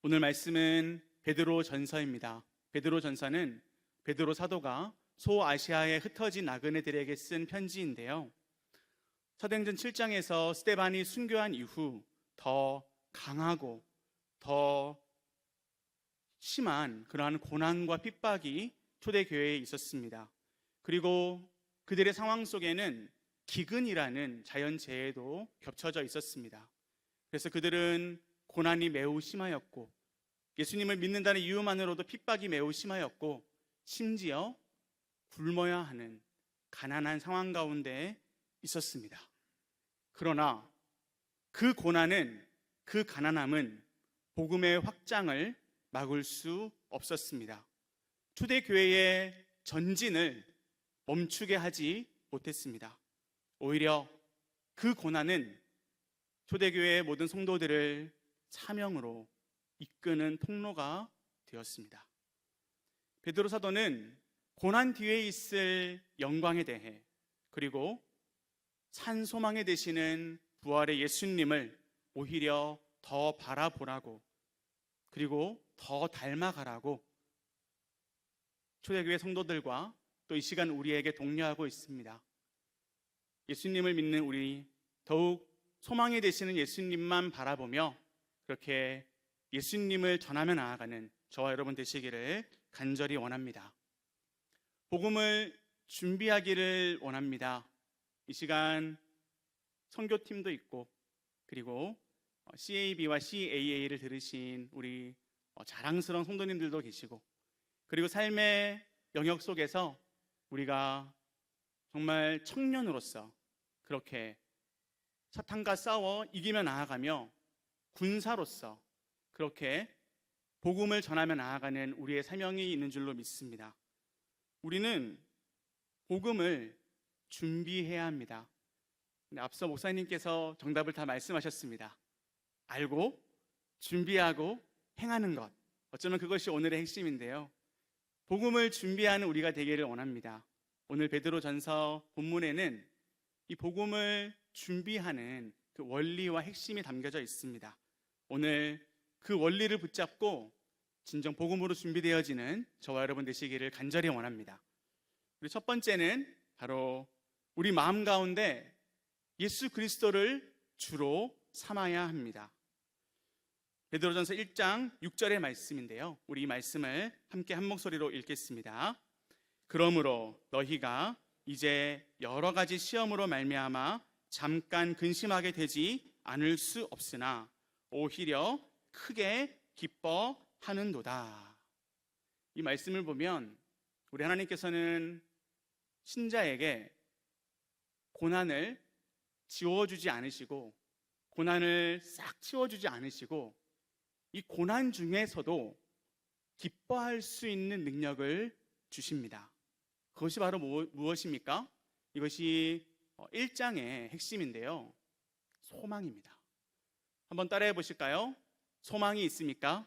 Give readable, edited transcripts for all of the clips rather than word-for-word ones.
오늘 말씀은 베드로 전서입니다. 베드로 전서는 베드로 사도가 소아시아에 흩어진 나그네들에게 쓴 편지인데요. 사도행전 7장에서 스데반이 순교한 이후 더 강하고 더 심한 그러한 고난과 핍박이 초대교회에 있었습니다. 그리고 그들의 상황 속에는 기근이라는 자연재해도 겹쳐져 있었습니다. 그래서 그들은 고난이 매우 심하였고 예수님을 믿는다는 이유만으로도 핍박이 매우 심하였고 심지어 굶어야 하는 가난한 상황 가운데 있었습니다. 그러나 그 고난은, 그 가난함은 복음의 확장을 막을 수 없었습니다. 초대교회의 전진을 멈추게 하지 못했습니다. 오히려 그 고난은 초대교회의 모든 성도들을 사명으로 이끄는 통로가 되었습니다. 베드로 사도는 고난 뒤에 있을 영광에 대해, 그리고 산 소망에 되시는 부활의 예수님을 오히려 더 바라보라고, 그리고 더 닮아가라고 초대교회 성도들과 또 이 시간 우리에게 독려하고 있습니다. 예수님을 믿는 우리, 더욱 소망이 되시는 예수님만 바라보며 그렇게 예수님을 전하며 나아가는 저와 여러분 되시기를 간절히 원합니다. 복음을 준비하기를 원합니다. 이 시간 선교팀도 있고, 그리고 CAB와 CAA를 들으신 우리 자랑스러운 성도님들도 계시고, 그리고 삶의 영역 속에서 우리가 정말 청년으로서 그렇게 사탄과 싸워 이기며 나아가며 군사로서 그렇게 복음을 전하며 나아가는 우리의 사명이 있는 줄로 믿습니다. 우리는 복음을 준비해야 합니다. 근데 앞서 목사님께서 정답을 다 말씀하셨습니다. 알고 준비하고 행하는 것, 어쩌면 그것이 오늘의 핵심인데요. 복음을 준비하는 우리가 되기를 원합니다. 오늘 베드로 전서 본문에는 이 복음을 준비하는 그 원리와 핵심이 담겨져 있습니다. 오늘 그 원리를 붙잡고 진정 복음으로 준비되어지는 저와 여러분 되시기를 간절히 원합니다. 그리고 첫 번째는 바로 우리 마음 가운데 예수 그리스도를 주로 삼아야 합니다. 베드로전서 1장 6절의 말씀인데요. 우리 이 말씀을 함께 한 목소리로 읽겠습니다. 그러므로 너희가 이제 여러 가지 시험으로 말미암아 잠깐 근심하게 되지 않을 수 없으나 오히려 크게 기뻐하는도다. 이 말씀을 보면 우리 하나님께서는 신자에게 고난을 지워주지 않으시고, 고난을 싹 치워주지 않으시고, 이 고난 중에서도 기뻐할 수 있는 능력을 주십니다. 그것이 바로 무엇입니까? 이것이 1장의 핵심인데요. 소망입니다. 한번 따라해 보실까요? 소망이 있습니까?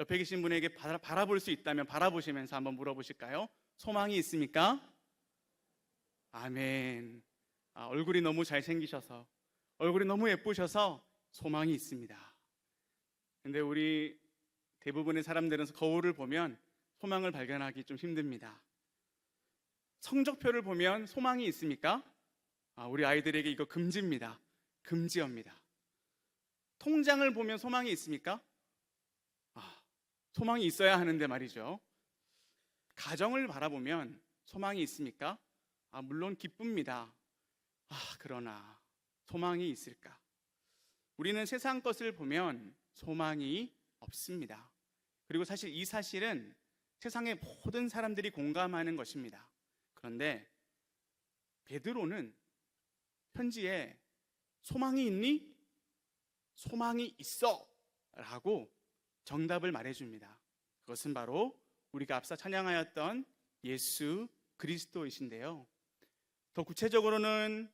옆에 계신 분에게 바라볼 수 있다면 바라보시면서 한번 물어보실까요? 소망이 있습니까? 아멘. 얼굴이 너무 잘생기셔서, 얼굴이 너무 예쁘셔서 소망이 있습니다. 근데 우리 대부분의 사람들은 거울을 보면 소망을 발견하기 좀 힘듭니다. 성적표를 보면 소망이 있습니까? 우리 아이들에게 이거 금지입니다. 금지어입니다. 통장을 보면 소망이 있습니까? 소망이 있어야 하는데 말이죠. 가정을 바라보면 소망이 있습니까? 물론 기쁩니다. 그러나 소망이 있을까? 우리는 세상 것을 보면 소망이 없습니다. 그리고 사실 이 사실은 세상의 모든 사람들이 공감하는 것입니다. 그런데 베드로는 편지에 소망이 있니? 소망이 있어! 라고 정답을 말해줍니다. 그것은 바로 우리가 앞서 찬양하였던 예수 그리스도이신데요. 더 구체적으로는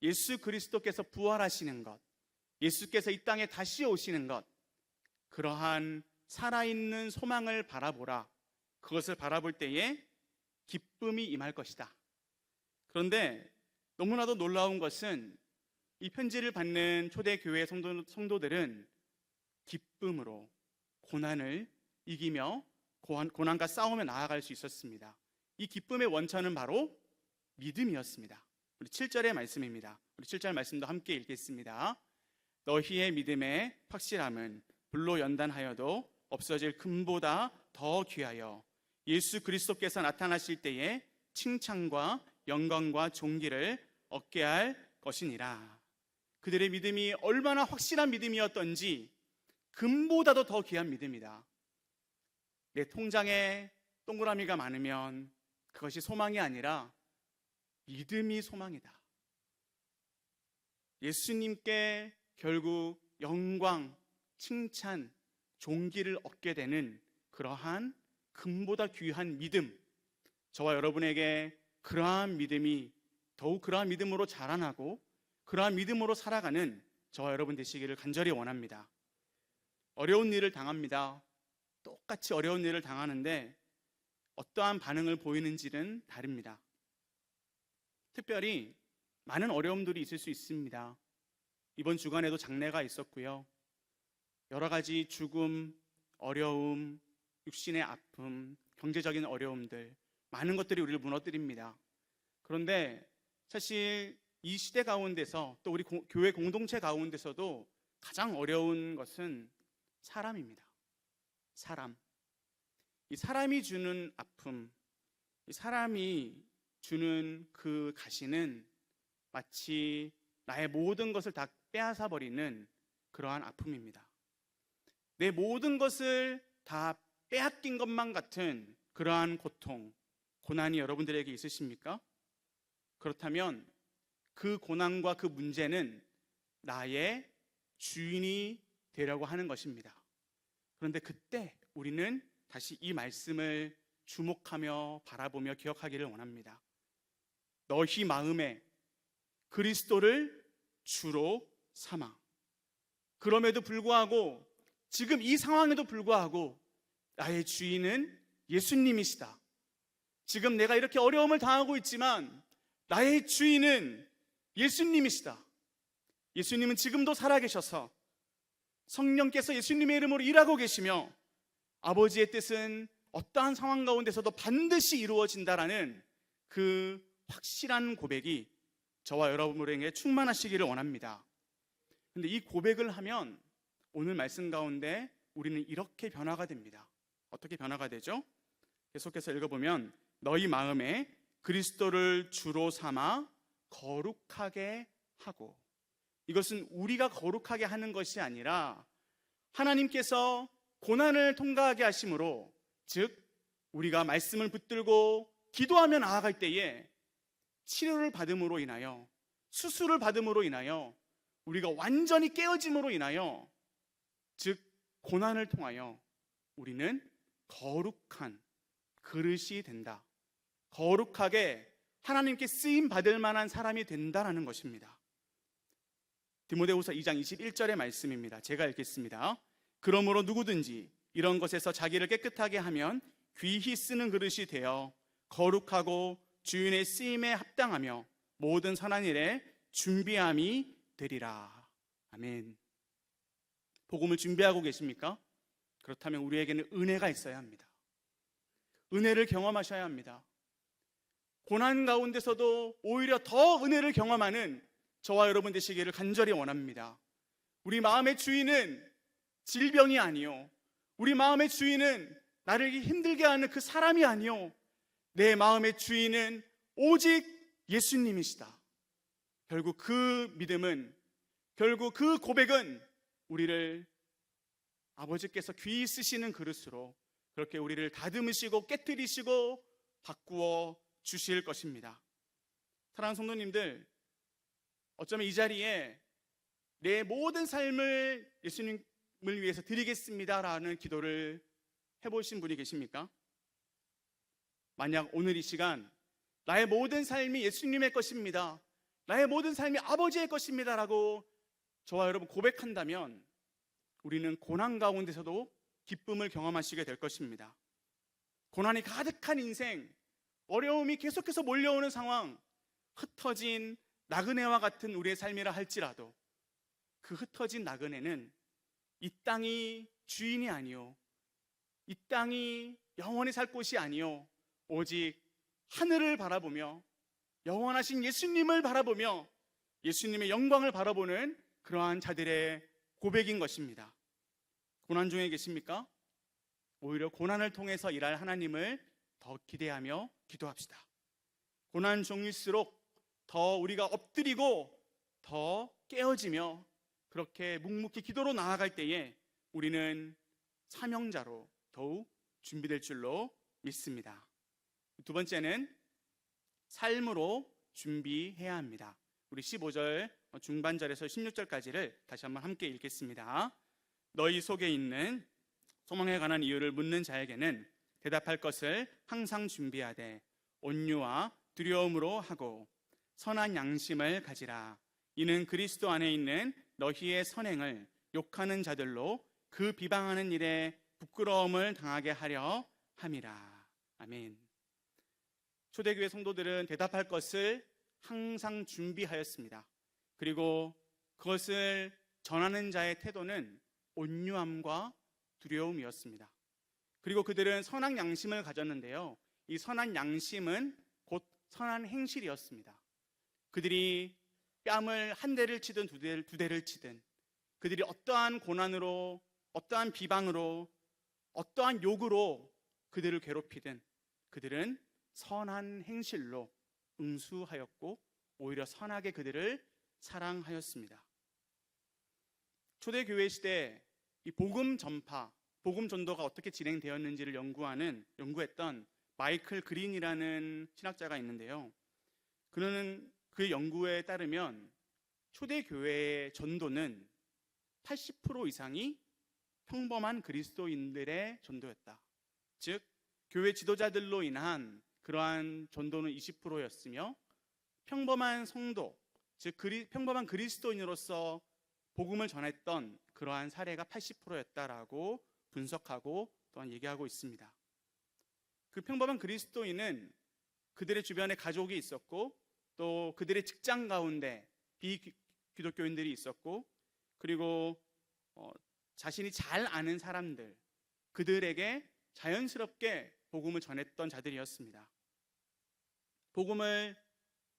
예수 그리스도께서 부활하시는 것, 예수께서 이 땅에 다시 오시는 것, 그러한 살아있는 소망을 바라보라. 그것을 바라볼 때에 기쁨이 임할 것이다. 그런데 너무나도 놀라운 것은 이 편지를 받는 초대교회 성도들은 기쁨으로 고난을 이기며 고난과 싸우며 나아갈 수 있었습니다. 이 기쁨의 원천은 바로 믿음이었습니다. 우리 7절의 말씀입니다. 우리 7절 말씀도 함께 읽겠습니다. 너희의 믿음의 확실함은 불로 연단하여도 없어질 금보다 더 귀하여 예수 그리스도께서 나타나실 때에 칭찬과 영광과 존귀를 얻게 할 것이니라. 그들의 믿음이 얼마나 확실한 믿음이었던지 금보다도 더 귀한 믿음이다. 내 통장에 동그라미가 많으면 그것이 소망이 아니라 믿음이 소망이다. 예수님께 결국 영광, 칭찬, 존귀를 얻게 되는 그러한 금보다 귀한 믿음, 저와 여러분에게 그러한 믿음이 더욱 그러한 믿음으로 자라나고 그러한 믿음으로 살아가는 저와 여러분 되시기를 간절히 원합니다. 어려운 일을 당합니다. 똑같이 어려운 일을 당하는데 어떠한 반응을 보이는지는 다릅니다. 특별히 많은 어려움들이 있을 수 있습니다. 이번 주간에도 장례가 있었고요. 여러 가지 죽음, 어려움, 육신의 아픔, 경제적인 어려움들, 많은 것들이 우리를 무너뜨립니다. 그런데 사실 이 시대 가운데서 또 우리 교회 공동체 가운데서도 가장 어려운 것은 사람입니다. 사람. 이 사람이 주는 아픔, 이 사람이 주는 그 가시는 마치 나의 모든 것을 다 빼앗아 버리는 그러한 아픔입니다. 내 모든 것을 다 빼앗긴 것만 같은 그러한 고통, 고난이 여러분들에게 있으십니까? 그렇다면 그 고난과 그 문제는 나의 주인이 되려고 하는 것입니다. 그런데 그때 우리는 다시 이 말씀을 주목하며 바라보며 기억하기를 원합니다. 너희 마음에 그리스도를 주로 삼아. 그럼에도 불구하고 지금 이 상황에도 불구하고 나의 주인은 예수님이시다. 지금 내가 이렇게 어려움을 당하고 있지만 나의 주인은 예수님이시다. 예수님은 지금도 살아계셔서 성령께서 예수님의 이름으로 일하고 계시며 아버지의 뜻은 어떠한 상황 가운데서도 반드시 이루어진다라는 그 확실한 고백이 저와 여러분에게 충만하시기를 원합니다. 그런데 이 고백을 하면 오늘 말씀 가운데 우리는 이렇게 변화가 됩니다. 어떻게 변화가 되죠? 계속해서 읽어보면 너희 마음에 그리스도를 주로 삼아 거룩하게 하고, 이것은 우리가 거룩하게 하는 것이 아니라 하나님께서 고난을 통과하게 하심으로, 즉 우리가 말씀을 붙들고 기도하며 나아갈 때에 치료를 받음으로 인하여, 수술을 받음으로 인하여, 우리가 완전히 깨어짐으로 인하여, 즉 고난을 통하여 우리는 거룩한 그릇이 된다. 거룩하게 하나님께 쓰임 받을 만한 사람이 된다라는 것입니다. 디모데후서 2장 21절의 말씀입니다. 제가 읽겠습니다. 그러므로 누구든지 이런 것에서 자기를 깨끗하게 하면 귀히 쓰는 그릇이 되어 거룩하고 주인의 쓰임에 합당하며 모든 선한 일에 준비함이 되리라. 아멘. 복음을 준비하고 계십니까? 그렇다면 우리에게는 은혜가 있어야 합니다. 은혜를 경험하셔야 합니다. 고난 가운데서도 오히려 더 은혜를 경험하는 저와 여러분 되시기를 간절히 원합니다. 우리 마음의 주인은 질병이 아니요, 우리 마음의 주인은 나를 힘들게 하는 그 사람이 아니요, 내 마음의 주인은 오직 예수님이시다. 결국 그 믿음은, 결국 그 고백은 우리를 아버지께서 귀히 쓰시는 그릇으로 그렇게 우리를 다듬으시고 깨트리시고 바꾸어 주실 것입니다. 사랑하는 성도님들, 어쩌면 이 자리에 내 모든 삶을 예수님을 위해서 드리겠습니다라는 기도를 해보신 분이 계십니까? 만약 오늘 이 시간 나의 모든 삶이 예수님의 것입니다, 나의 모든 삶이 아버지의 것입니다 라고 저와 여러분 고백한다면 우리는 고난 가운데서도 기쁨을 경험하시게 될 것입니다. 고난이 가득한 인생, 어려움이 계속해서 몰려오는 상황, 흩어진 나그네와 같은 우리의 삶이라 할지라도 그 흩어진 나그네는 이 땅이 주인이 아니요, 이 땅이 영원히 살 곳이 아니요, 오직 하늘을 바라보며 영원하신 예수님을 바라보며 예수님의 영광을 바라보는 그러한 자들의 고백인 것입니다. 고난 중에 계십니까? 오히려 고난을 통해서 일할 하나님을 더 기대하며 기도합시다. 고난 중일수록 더 우리가 엎드리고 더 깨어지며 그렇게 묵묵히 기도로 나아갈 때에 우리는 사명자로 더욱 준비될 줄로 믿습니다. 두 번째는 삶으로 준비해야 합니다. 우리 15절 중반절에서 16절까지를 다시 한번 함께 읽겠습니다. 너희 속에 있는 소망에 관한 이유를 묻는 자에게는 대답할 것을 항상 준비하되 온유와 두려움으로 하고 선한 양심을 가지라. 이는 그리스도 안에 있는 너희의 선행을 욕하는 자들로 그 비방하는 일에 부끄러움을 당하게 하려 함이라. 아멘. 초대교회 성도들은 대답할 것을 항상 준비하였습니다. 그리고 그것을 전하는 자의 태도는 온유함과 두려움이었습니다. 그리고 그들은 선한 양심을 가졌는데요, 이 선한 양심은 곧 선한 행실이었습니다. 그들이 뺨을 한 대를 치든 두 대를 치든, 그들이 어떠한 고난으로, 어떠한 비방으로, 어떠한 욕으로 그들을 괴롭히든 그들은 선한 행실로 응수하였고 오히려 선하게 그들을 사랑하였습니다. 초대교회 시대 이 복음 전파, 복음 전도가 어떻게 진행되었는지를 연구했던 마이클 그린이라는 신학자가 있는데요, 그는 그 연구에 따르면 초대교회의 전도는 80% 이상이 평범한 그리스도인들의 전도였다. 즉 교회 지도자들로 인한 그러한 전도는 20%였으며 평범한 성도, 즉 평범한 그리스도인으로서 복음을 전했던 그러한 사례가 80%였다라고 분석하고 또한 얘기하고 있습니다. 그 평범한 그리스도인은 그들의 주변에 가족이 있었고 또 그들의 직장 가운데 비기독교인들이 있었고 그리고 자신이 잘 아는 사람들, 그들에게 자연스럽게 복음을 전했던 자들이었습니다. 복음을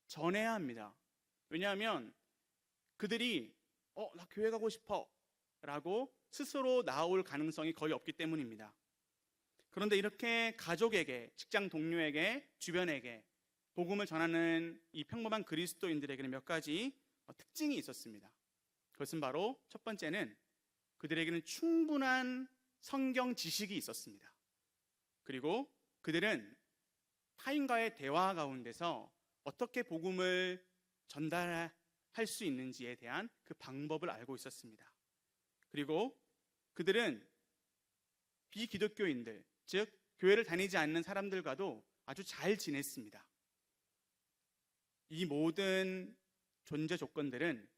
전해야 합니다. 왜냐하면 그들이 나 교회 가고 싶어 라고 스스로 나올 가능성이 거의 없기 때문입니다. 그런데 이렇게 가족에게, 직장 동료에게, 주변에게 복음을 전하는 이 평범한 그리스도인들에게는 몇 가지 특징이 있었습니다. 그것은 바로 첫 번째는 그들에게는 충분한 성경 지식이 있었습니다. 그리고 그들은 타인과의 대화 가운데서 어떻게 복음을 전달할 수 있는지에 대한 그 방법을 알고 있었습니다. 그리고 그들은 비기독교인들, 즉 교회를 다니지 않는 사람들과도 아주 잘 지냈습니다. 이 모든 존재 조건들은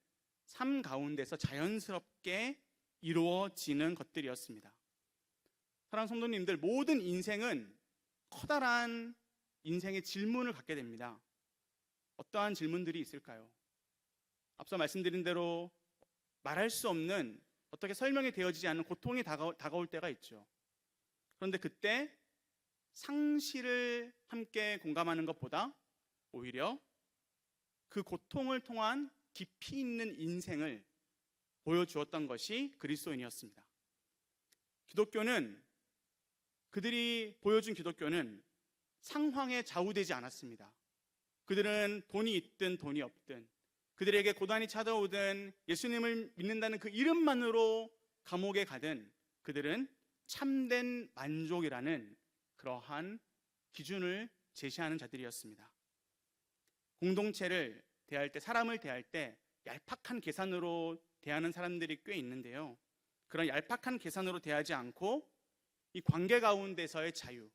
삶 가운데서 자연스럽게 이루어지는 것들이었습니다. 사랑하는 성도님들, 모든 인생은 커다란 인생의 질문을 갖게 됩니다. 어떠한 질문들이 있을까요? 앞서 말씀드린 대로 말할 수 없는, 어떻게 설명이 되어지지 않는 고통이 다가올 때가 있죠. 그런데 그때 상실을 함께 공감하는 것보다 오히려 그 고통을 통한 깊이 있는 인생을 보여주었던 것이 그리스도인이었습니다. 그들이 보여준 기독교는 상황에 좌우되지 않았습니다. 그들은 돈이 있든 돈이 없든, 그들에게 고난이 찾아오든 예수님을 믿는다는 그 이름만으로 감옥에 가든 그들은 참된 만족이라는 그러한 기준을 제시하는 자들이었습니다. 공동체를 대할 때, 사람을 대할 때 얄팍한 계산으로 대하는 사람들이 꽤 있는데요, 그런 얄팍한 계산으로 대하지 않고 이 관계 가운데서의 자유,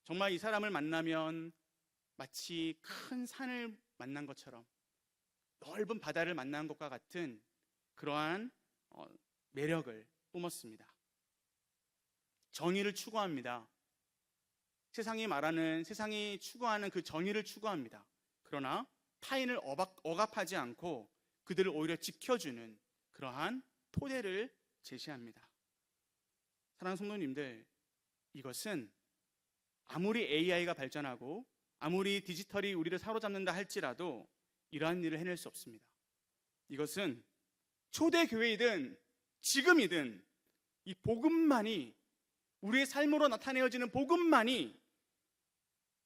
정말 이 사람을 만나면 마치 큰 산을 만난 것처럼, 넓은 바다를 만난 것과 같은 그러한 매력을 뿜었습니다. 정의를 추구합니다. 세상이 추구하는 그 정의를 추구합니다. 그러나 타인을 억압하지 않고 그들을 오히려 지켜주는 그러한 토대를 제시합니다. 사랑하는 성도님들, 이것은 아무리 AI가 발전하고 아무리 디지털이 우리를 사로잡는다 할지라도 이러한 일을 해낼 수 없습니다. 이것은 초대교회이든 지금이든 이 복음만이, 우리의 삶으로 나타내어지는 복음만이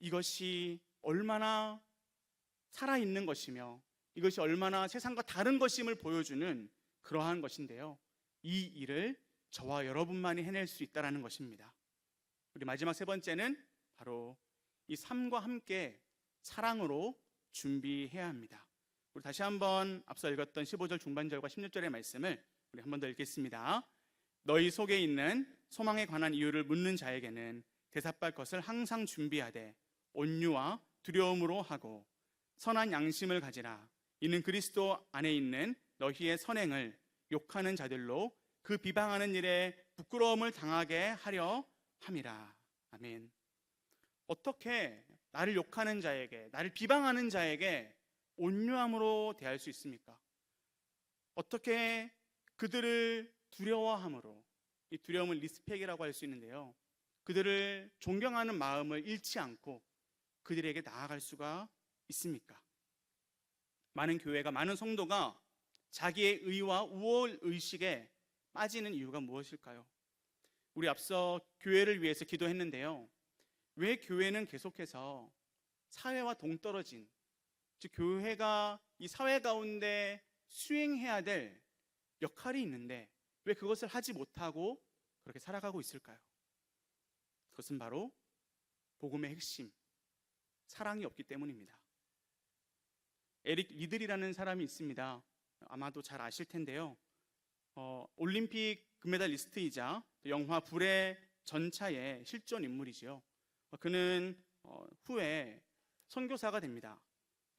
이것이 얼마나 살아있는 것이며 이것이 얼마나 세상과 다른 것임을 보여주는 그러한 것인데요, 이 일을 저와 여러분만이 해낼 수 있다는 것입니다. 우리 마지막 세 번째는 바로 이 삶과 함께 사랑으로 준비해야 합니다. 우리 다시 한번 앞서 읽었던 15절 중반절과 16절의 말씀을 우리 한 번 더 읽겠습니다. 너희 속에 있는 소망에 관한 이유를 묻는 자에게는 대답할 것을 항상 준비하되 온유와 두려움으로 하고 선한 양심을 가지라. 이는 그리스도 안에 있는 너희의 선행을 욕하는 자들로 그 비방하는 일에 부끄러움을 당하게 하려 함이라. 아멘. 어떻게 나를 욕하는 자에게, 나를 비방하는 자에게 온유함으로 대할 수 있습니까? 어떻게 그들을 두려워함으로, 이 두려움은 리스펙이라고 할 수 있는데요, 그들을 존경하는 마음을 잃지 않고 그들에게 나아갈 수가 있습니까? 많은 교회가, 많은 성도가 자기의 의와 우월 의식에 빠지는 이유가 무엇일까요? 우리 앞서 교회를 위해서 기도했는데요, 왜 교회는 계속해서 사회와 동떨어진, 즉 교회가 이 사회 가운데 수행해야 될 역할이 있는데 왜 그것을 하지 못하고 그렇게 살아가고 있을까요? 그것은 바로 복음의 핵심, 사랑이 없기 때문입니다. 에릭 리들이라는 사람이 있습니다. 아마도 잘 아실 텐데요, 올림픽 금메달리스트이자 영화 불의 전차의 실존 인물이지요. 그는 후에 선교사가 됩니다.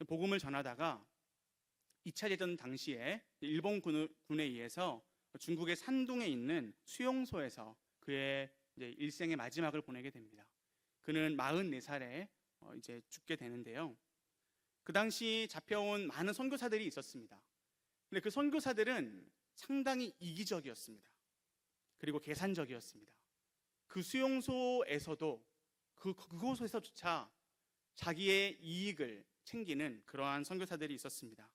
복음을 전하다가 2차 대전 당시에 일본군에 의해서 중국의 산둥에 있는 수용소에서 그의 이제 일생의 마지막을 보내게 됩니다. 그는 44살에 이제 죽게 되는데요, 그 당시 잡혀온 많은 선교사들이 있었습니다. 근데 그 선교사들은 상당히 이기적이었습니다. 그리고 계산적이었습니다. 그 수용소에서도 그곳에서조차 자기의 이익을 챙기는 그러한 선교사들이 있었습니다.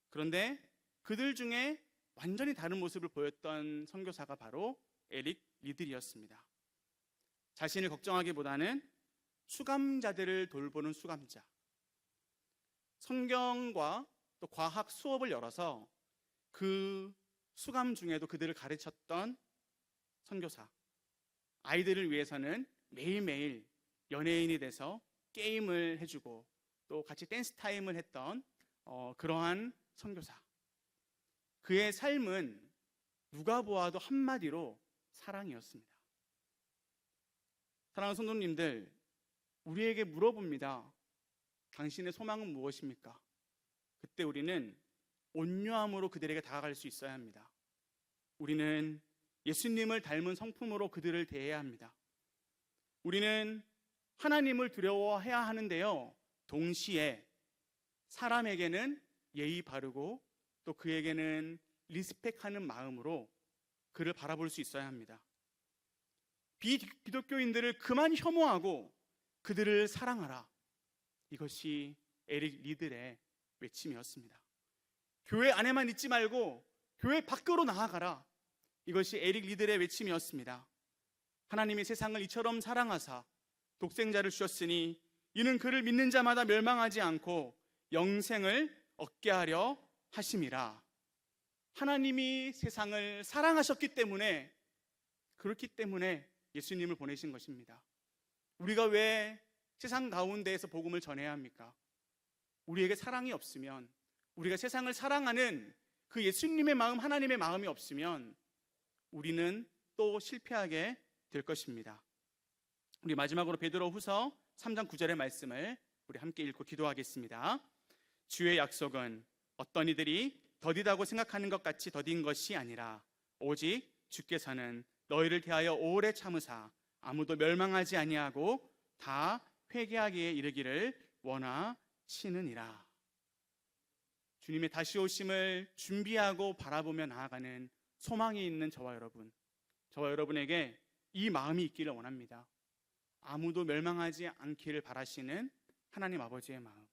그런데 그들 중에 완전히 다른 모습을 보였던 선교사가 바로 에릭 리들이었습니다. 자신을 걱정하기보다는 수감자들을 돌보는 수감자, 성경과 또 과학 수업을 열어서 그 수감 중에도 그들을 가르쳤던 선교사, 아이들을 위해서는 매일매일 연예인이 돼서 게임을 해주고 또 같이 댄스 타임을 했던 그러한 선교사. 그의 삶은 누가 보아도 한마디로 사랑이었습니다. 사랑하는 성도님들, 우리에게 물어봅니다. 당신의 소망은 무엇입니까? 그때 우리는 온유함으로 그들에게 다가갈 수 있어야 합니다. 우리는 예수님을 닮은 성품으로 그들을 대해야 합니다. 우리는 하나님을 두려워해야 하는데요, 동시에 사람에게는 예의 바르고 또 그에게는 리스펙하는 마음으로 그를 바라볼 수 있어야 합니다. 비기독교인들을 그만 혐오하고 그들을 사랑하라. 이것이 에릭 리들의 외침이었습니다. 교회 안에만 있지 말고 교회 밖으로 나아가라. 이것이 에릭 리들의 외침이었습니다. 하나님이 세상을 이처럼 사랑하사 독생자를 주셨으니 이는 그를 믿는 자마다 멸망하지 않고 영생을 얻게 하려 하심이라. 하나님이 세상을 사랑하셨기 때문에, 그렇기 때문에 예수님을 보내신 것입니다. 우리가 왜 세상 가운데에서 복음을 전해야 합니까? 우리에게 사랑이 없으면, 우리가 세상을 사랑하는 그 예수님의 마음, 하나님의 마음이 없으면 우리는 또 실패하게 될 것입니다. 우리 마지막으로 베드로후서 3장 9절의 말씀을 우리 함께 읽고 기도하겠습니다. 주의 약속은 어떤 이들이 더디다고 생각하는 것 같이 더딘 것이 아니라 오직 주께서는 너희를 대하여 오래 참으사 아무도 멸망하지 아니하고 다 회개하기에 이르기를 원하시느니라. 주님의 다시 오심을 준비하고 바라보며 나아가는 소망이 있는 저와 여러분에게 이 마음이 있기를 원합니다. 아무도 멸망하지 않기를 바라시는 하나님 아버지의 마음,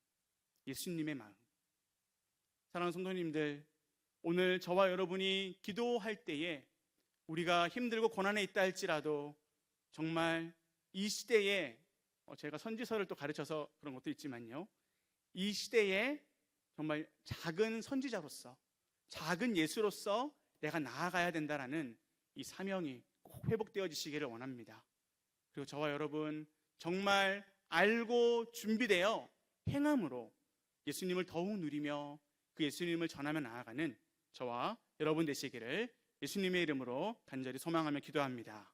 예수님의 마음. 사랑하는 성도님들, 오늘 저와 여러분이 기도할 때에 우리가 힘들고 고난에 있다 할지라도 정말 이 시대에, 제가 선지서를 또 가르쳐서 그런 것도 있지만요, 이 시대에 정말 작은 선지자로서, 작은 예수로서 내가 나아가야 된다라는 이 사명이 꼭 회복되어지시기를 원합니다. 그리고 저와 여러분 정말 알고 준비되어 행함으로 예수님을 더욱 누리며 그 예수님을 전하며 나아가는 저와 여러분 되시기를 예수님의 이름으로 간절히 소망하며 기도합니다.